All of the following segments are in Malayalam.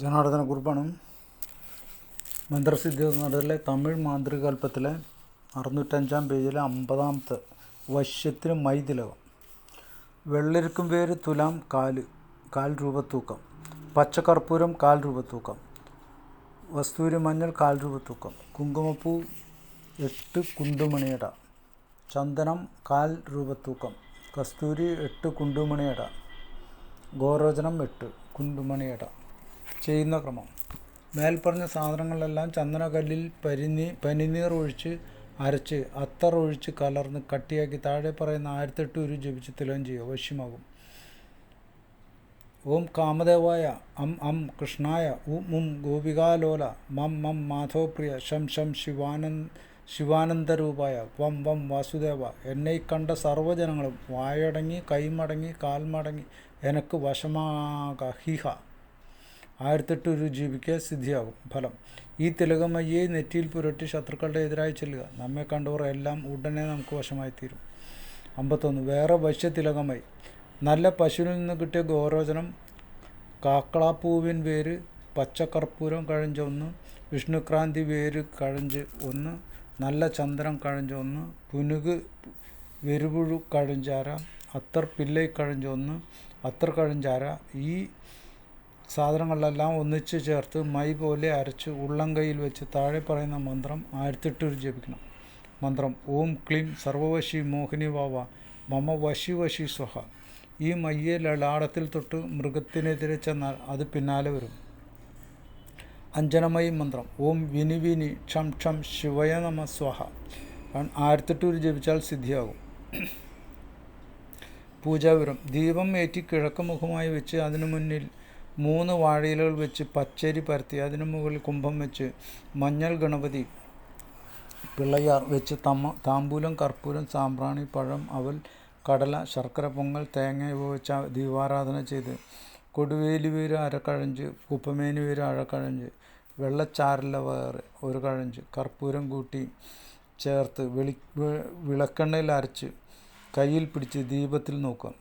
ജനാർദ്ദന കുറിപ്പാണ്. മന്ത്രസിദ്ധികളിലെ തമിഴ് മാന്ത്രികൽപ്പത്തിലെ 605-ാം പേജിലെ 50-ാമത്തെ വശ്യത്തിന് മൈ തിലകം. വെള്ളരിക്കും വേര് തുലാം കാൽ രൂപത്തൂക്കം. പച്ചക്കർപ്പൂരം കാൽ രൂപത്തൂക്കം. വസ്തൂരി മഞ്ഞൾ കാൽ രൂപത്തൂക്കം. കുങ്കുമപ്പൂ 8 കുണ്ടുമണിയട. ചന്ദനം കാൽ രൂപത്തൂക്കം. കസ്തൂരി 8 കുണ്ടുമണിയട. ഗോരോചനം 8 കുണ്ടുമണിയട. ചെയ്യുന്ന ക്രമം: മേൽപ്പറഞ്ഞ സാധനങ്ങളെല്ലാം ചന്ദനക്കല്ലിൽ പനിനീർ ഒഴിച്ച് അരച്ച് അത്തർ ഒഴിച്ച് കലർന്ന് കട്ടിയാക്കി താഴെ പറയുന്ന 1008 ഉരു ജപിച്ച് തിലകം ചെയ്യുക. വശ്യമാകും. ഓം കാമദേവായ അം കൃഷ്ണായ ഉം ഗോപികാലോല മം മാധവപ്രിയ ശം ശിവാനന്ദരൂപായ വം വാസുദേവ. എന്നെ കണ്ട സർവ്വജനങ്ങളും വായടങ്ങി കൈമടങ്ങി കാൽമടങ്ങി എനക്ക് വശമാക ഹിഹ. 1008 ഉരു ജീവിക്കുക. സിദ്ധിയാകും. ഫലം: ഈ തിലകമയ്യെ നെറ്റിയിൽ പുരട്ടി ശത്രുക്കളുടെ എതിരായി ചെല്ലുക. നമ്മെ കണ്ടവർ എല്ലാം ഉടനെ നമുക്ക് വശമായിത്തീരും. 51. വേറെ വശ്യതിലകമായി: നല്ല പശുവിൽ നിന്ന് കിട്ടിയ ഗോരോചനം, കാക്കളാപ്പൂവിൻ വേര്, പച്ചക്കർപ്പൂരം കഴഞ്ച് 1, വിഷ്ണുക്രാന്തി വേര് കഴഞ്ച് 1, നല്ല ചന്ദനം കഴഞ്ച് 1, പുനുക് വെരുപുഴു കഴഞ്ചാര, അത്തർ പില്ലൈ കഴഞ്ച് 1, അത്തർ കഴഞ്ചാര. ഈ സാധനങ്ങളെല്ലാം ഒന്നിച്ച് ചേർത്ത് മൈ പോലെ അരച്ച് ഉള്ളം കൈയിൽ വെച്ച് താഴെ പറയുന്ന മന്ത്രം 1008 ഉരു ജപിക്കണം. മന്ത്രം: ഓം ക്ലീം സർവവശി മോഹിനി വാവ മമ വശി സ്വഹ. ഈ മയ്യെ ലലാടത്തിൽ തൊട്ട് മൃഗത്തിനെതിരെ ചെന്നാൽ അത് പിന്നാലെ വരും. അഞ്ജനമയി മന്ത്രം: ഓം വിനി ഷം ശിവയ നമ സ്വഹ. 1008 ഉരു ജപിച്ചാൽ സിദ്ധിയാകും. പൂജാവിവരം: ദീപം ഏറ്റി കിഴക്ക് മുഖമായി വെച്ച് അതിനു മുന്നിൽ 3 വാഴയിലകൾ വെച്ച് പച്ചരി പരത്തി അതിനു മുകളിൽ കുംഭം വെച്ച് മഞ്ഞൾ ഗണപതി പിള്ളയാർ വെച്ച് താമ്പൂലം കർപ്പൂരം സാമ്പ്രാണി പഴം അവൽ കടല ശർക്കര പൊങ്ങൽ തേങ്ങ ഇവ വെച്ച് ദീപാരാധന ചെയ്ത് കൊടുവേലി വേര് അരക്കഴഞ്ച്, കുപ്പമേനി വേര് അഴക്കഴഞ്ച്, വെള്ളച്ചാരല വേറെ 1 കഴഞ്ച് കർപ്പൂരം കൂട്ടി ചേർത്ത് വിളക്കെണ്ണയിൽ അരച്ച് കയ്യിൽ പിടിച്ച് ദീപത്തിൽ നോക്കുക.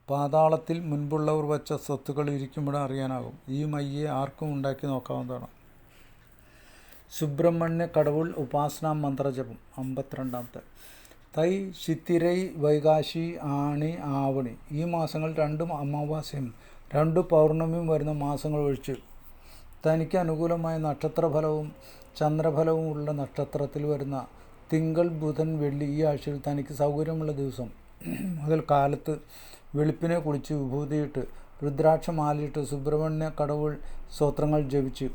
പാതാളത്തിൽ മുൻപുള്ളവർ വച്ച സ്വത്തുക്കൾ ഇരിക്കുമ്പോൾ അറിയാനാകും. ഈ മയ്യെ ആർക്കും ഉണ്ടാക്കി നോക്കാവുന്നതാണ്. സുബ്രഹ്മണ്യ കടവുൾ ഉപാസനാ മന്ത്രജപം. 52. തൈ ചിത്തിരൈ വൈകാശി ആണി ആവണി. ഈ മാസങ്ങൾ 2 അമാവാസ്യയും 2 പൗർണമിയും വരുന്ന മാസങ്ങൾ ഒഴിച്ച് തനിക്ക് അനുകൂലമായ നക്ഷത്രഫലവും ചന്ദ്രഫലവും ഉള്ള നക്ഷത്രത്തിൽ വരുന്ന തിങ്കൾ ബുധൻ വെള്ളി ഈ ആഴ്ചയിൽ തനിക്ക് സൗകര്യമുള്ള ദിവസം മുതൽ കാലത്ത് വെളുപ്പിനെ കുളിച്ച് വിഭൂതിയിട്ട് രുദ്രാക്ഷമാലയിട്ട് സുബ്രഹ്മണ്യ കടവുൾ സ്തോത്രങ്ങൾ ജപിച്ച്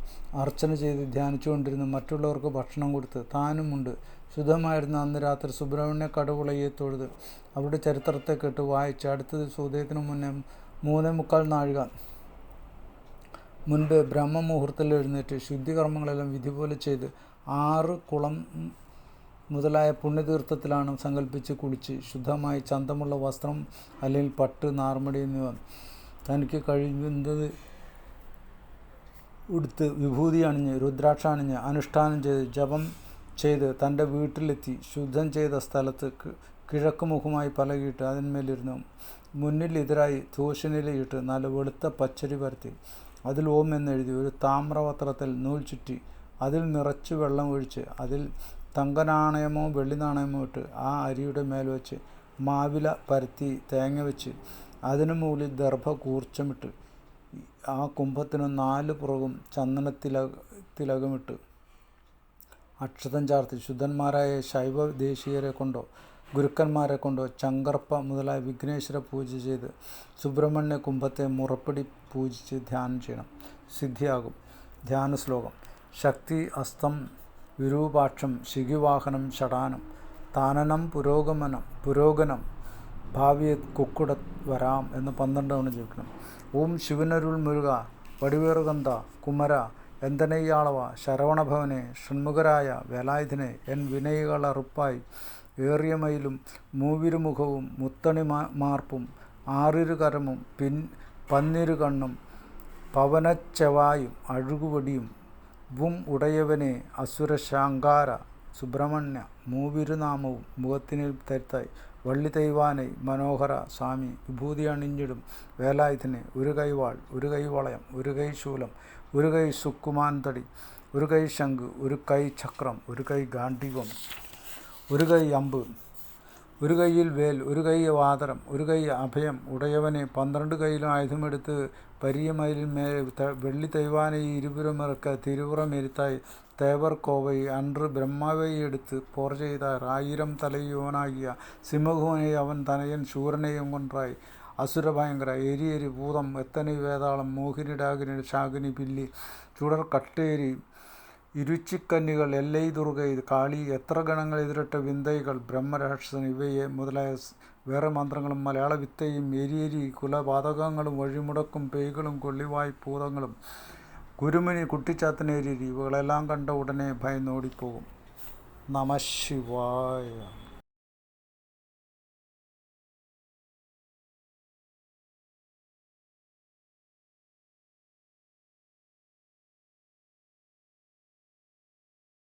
അർച്ചന ചെയ്ത് ധ്യാനിച്ചുകൊണ്ടിരുന്ന് മറ്റുള്ളവർക്ക് ഭക്ഷണം കൊടുത്ത് താനുമുണ്ട് ശുദ്ധമായിരുന്ന അന്ന് രാത്രി സുബ്രഹ്മണ്യ കടവുളയെ തൊഴുത് അവരുടെ ചരിത്രത്തെ കേട്ട് വായിച്ച് അടുത്ത ദിവസം ഉദയത്തിന് മുന്നേ 3:45 നാഴിക മുൻപ് ബ്രഹ്മമുഹൂർത്തത്തിൽ എഴുന്നേറ്റ് ശുദ്ധികർമ്മങ്ങളെല്ലാം വിധി പോലെ ചെയ്ത് 6 കുളം മുതലായ പുണ്യതീർത്ഥത്തിലാണ് സങ്കല്പിച്ച് കുളിച്ച് ശുദ്ധമായി ചന്തമുള്ള വസ്ത്രം അല്ലെങ്കിൽ പട്ട് നാർമടി എന്നിവ തനിക്ക് കഴിയുന്നത് ഉടുത്ത് വിഭൂതി അണിഞ്ഞ് രുദ്രാക്ഷ അണിഞ്ഞ് അനുഷ്ഠാനം ചെയ്ത് ജപം ചെയ്ത് തൻ്റെ വീട്ടിലെത്തി ശുദ്ധം ചെയ്ത സ്ഥലത്ത് കിഴക്ക് മുഖമായി പലകിയിട്ട് അതിന്മേലിരുന്നു മുന്നിൽ എതിരായി തൂശനിലയിട്ട് നല്ല വെളുത്ത പച്ചരി പരത്തി അതിൽ ഓം എന്നെഴുതി ഒരു താമ്രപത്രത്തിൽ നൂൽ ചുറ്റി അതിൽ നിറച്ച് വെള്ളം ഒഴിച്ച് അതിൽ തങ്കനാണയമോ വെള്ളി നാണയമോ ഇട്ട് ആ അരിയുടെ മേൽ വെച്ച് മാവില പരത്തി തേങ്ങ വെച്ച് അതിനു മുകളിൽ ദർഭ കൂർച്ചമിട്ട് ആ കുംഭത്തിന് 4 പുറകും ചന്ദനത്തിലകമിട്ട് അക്ഷതം ചാർത്തി ശുദ്ധന്മാരായ ശൈവ ദേശീയരെ കൊണ്ടോ ഗുരുക്കന്മാരെ കൊണ്ടോ ചങ്കർപ്പ മുതലായ വിഘ്നേശ്വര പൂജ ചെയ്ത് സുബ്രഹ്മണ്യ കുംഭത്തെ മുറപ്പടി പൂജിച്ച് ധ്യാനം ചെയ്യണം. സിദ്ധിയാകും. ധ്യാന ശ്ലോകം: ശക്തി അസ്തം വിരൂപാക്ഷം ശിഖിവാഹനം ഷടാനം താനനം പുരോഗനം ഭാവിയെ കുക്കുട വരാം എന്ന് 12 തവണ ജപിക്കണം. ഓം ശിവനരുൾ മുരുക വടിവേറുകന്ത കുമര എന്തനയ്യാളവ ശരവണഭവനെ ഷൺമുഖരായ വേലായുധനെ എൻ വിനയികളറുപ്പായി ഏറിയ മയിലും മൂവിരുമുഖവും മുത്തണി മാർപ്പും 6 കരമും പന്നിരു കണ്ണും പവനച്ചെവായും അഴുകുവടിയും ഉടയവനെ അസുരശാങ്കാര സുബ്രഹ്മണ്യ മൂവിരുനാമവും മുഖത്തിന് തരുത്തായി വള്ളി തെയ്വാനൈ മനോഹര സ്വാമി വിഭൂതി അണിഞ്ഞിടും വേലായുധന് ഒരു കൈ വാൾ, ഒരു കൈ വളയം, ഒരു കൈ ശൂലം, ഒരു കൈ സുക്കുമാൻ തടി, ഒരു കൈ ശംഖ്, ഒരു കൈ ചക്രം, ഒരു കൈ ഗാണ്ഡീവം, ഒരു കൈ അമ്പ്, ഒരു കൈയിൽ വേൽ, ഒരു കൈ വാതരം, ഒരു കൈ അഭയം ഉടയവനെ 12 കൈയിലും ആയുധമെടുത്ത് പரியமயிலின்மேல் வெள்ளி தெய்வானை இருபுறம் இருக்க திருபுறம் எரித்தாய் தேவர் கோவை அன்று பிரம்மாவை எடுத்து போர் செய்தார் 1000 தலையோனாகிய சிம்மகுவனை அவன் தனையன் சூரனையும் கொன்றாய் அசுர பயங்கர எரி எரி பூதம் எத்தனை வேதாளம் மோகினி டாகினி ஷாகினி பில்லி சுடர் கட்டேரி ഇരുച്ചിക്കന്നികൾ എല്ലൈ ദുർഗൈ കാളി എത്ര ഗണങ്ങൾ എതിരിട്ട വിന്തൈകൾ ബ്രഹ്മരാക്ഷസൻ ഇവയെ മുതലായ വേറെ മന്ത്രങ്ങളും മലയാള വിത്തയും എരിയരി കുലപാതകങ്ങളും വഴിമുടക്കും പേയ്കളും കൊള്ളിവായ് ഭൂതങ്ങളും കുരുമിനി കുട്ടിച്ചാത്തനേരി ഇവകളെല്ലാം കണ്ട ഉടനെ ഭയന്നോടിപ്പോകും. നമഃ ശിവായ.